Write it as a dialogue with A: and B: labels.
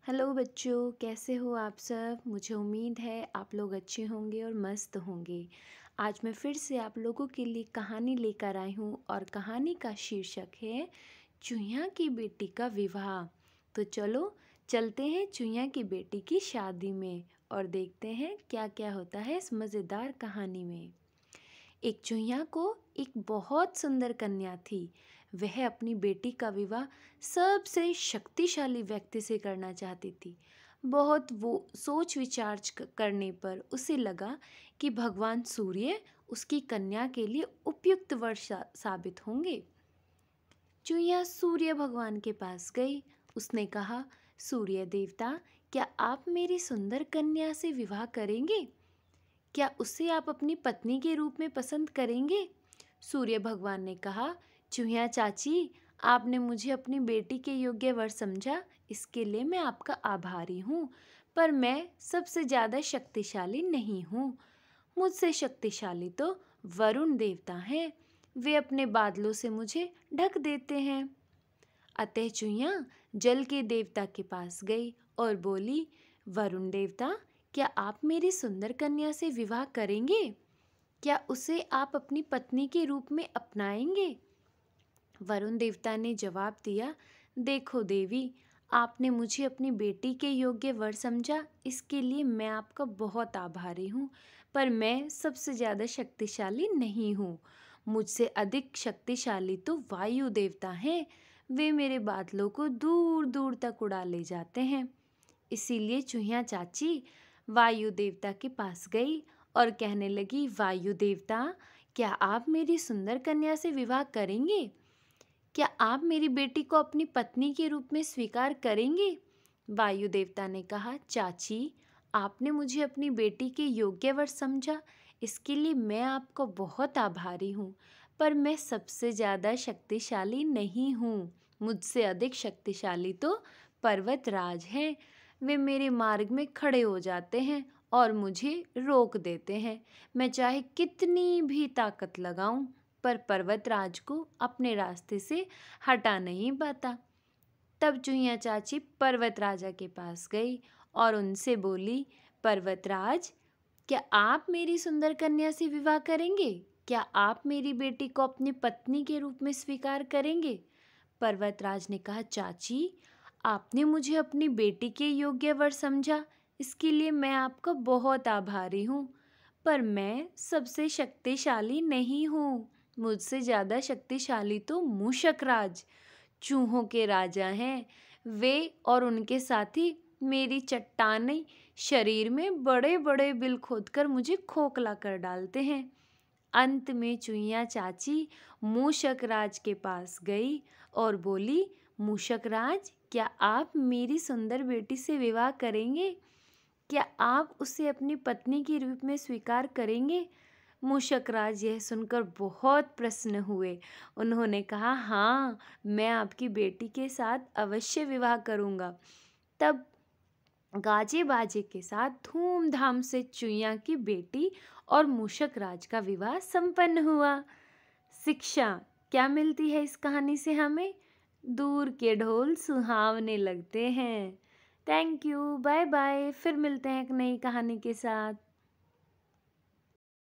A: Hello बच्चों, कैसे हो आप सब। मुझे उम्मीद है आप लोग अच्छे होंगे और मस्त होंगे। आज मैं फिर से आप लोगों के लिए कहानी लेकर आई हूँ और कहानी का शीर्षक है चूहिया की बेटी का विवाह। तो चलो चलते हैं चूहिया की बेटी की शादी में और देखते हैं क्या क्या होता है इस मज़ेदार कहानी में। एक चूहिया को एक बहुत सुंदर कन्या थी। वह अपनी बेटी का विवाह सबसे शक्तिशाली व्यक्ति से करना चाहती थी। बहुत वो सोच विचार करने पर उसे लगा कि भगवान सूर्य उसकी कन्या के लिए उपयुक्त वर साबित होंगे। चूहिया सूर्य भगवान के पास गई। उसने कहा, सूर्य देवता, क्या आप मेरी सुंदर कन्या से विवाह करेंगे? क्या उसे आप अपनी पत्नी के रूप में पसंद करेंगे? सूर्य भगवान ने कहा, चूहिया चाची, आपने मुझे अपनी बेटी के योग्य वर समझा, इसके लिए मैं आपका आभारी हूँ। पर मैं सबसे ज़्यादा शक्तिशाली नहीं हूँ। मुझसे शक्तिशाली तो वरुण देवता हैं। वे अपने बादलों से मुझे ढक देते हैं। अतः चूहिया जल के देवता के पास गई और बोली, वरुण देवता, क्या आप मेरी सुंदर कन्या से विवाह करेंगे? क्या उसे आप अपनी पत्नी के रूप में अपनाएंगे? वरुण देवता ने जवाब दिया, देखो देवी, आपने मुझे अपनी बेटी के योग्य वर समझा, इसके लिए मैं आपका बहुत आभारी हूँ। पर मैं सबसे ज़्यादा शक्तिशाली नहीं हूँ। मुझसे अधिक शक्तिशाली तो वायु देवता हैं। वे मेरे बादलों को दूर दूर तक उड़ा ले जाते हैं। इसीलिए चूहिया चाची वायु देवता के पास गई और कहने लगी, वायु देवता, क्या आप मेरी सुंदर कन्या से विवाह करेंगे? क्या आप मेरी बेटी को अपनी पत्नी के रूप में स्वीकार करेंगे? वायु देवता ने कहा, चाची, आपने मुझे अपनी बेटी के योग्य वर समझा, इसके लिए मैं आपको बहुत आभारी हूँ। पर मैं सबसे ज़्यादा शक्तिशाली नहीं हूँ। मुझसे अधिक शक्तिशाली तो पर्वतराज हैं। वे मेरे मार्ग में खड़े हो जाते हैं और मुझे रोक देते हैं। मैं चाहे कितनी भी ताकत लगाऊं, पर पर्वतराज को अपने रास्ते से हटा नहीं पाता। तब चूहिया चाची पर्वत राजा के पास गई और उनसे बोली, पर्वतराज, क्या आप मेरी सुंदर कन्या से विवाह करेंगे? क्या आप मेरी बेटी को अपनी पत्नी के रूप में स्वीकार करेंगे? पर्वतराज ने कहा, चाची, आपने मुझे अपनी बेटी के योग्य वर समझा, इसके लिए मैं आपका बहुत आभारी हूँ। पर मैं सबसे शक्तिशाली नहीं हूँ। मुझसे ज़्यादा शक्तिशाली तो मूषकराज, चूहों के राजा हैं। वे और उनके साथी मेरी चट्टानी शरीर में बड़े बड़े बिल खोदकर मुझे खोखला कर डालते हैं। अंत में चूहिया चाची मूषक राज के पास गई और बोली, मूषक राज, क्या आप मेरी सुंदर बेटी से विवाह करेंगे? क्या आप उसे अपनी पत्नी के रूप में स्वीकार करेंगे? मूषक राज यह सुनकर बहुत प्रसन्न हुए। उन्होंने कहा, हाँ, मैं आपकी बेटी के साथ अवश्य विवाह करूँगा। तब गाजे बाजे के साथ धूमधाम से चूहिया की बेटी और मूषक राज का विवाह संपन्न हुआ। शिक्षा क्या मिलती है इस कहानी से हमें? दूर के ढोल सुहावने लगते हैं। Thank you, bye bye. फिर मिलते हैं एक नई कहानी के साथ।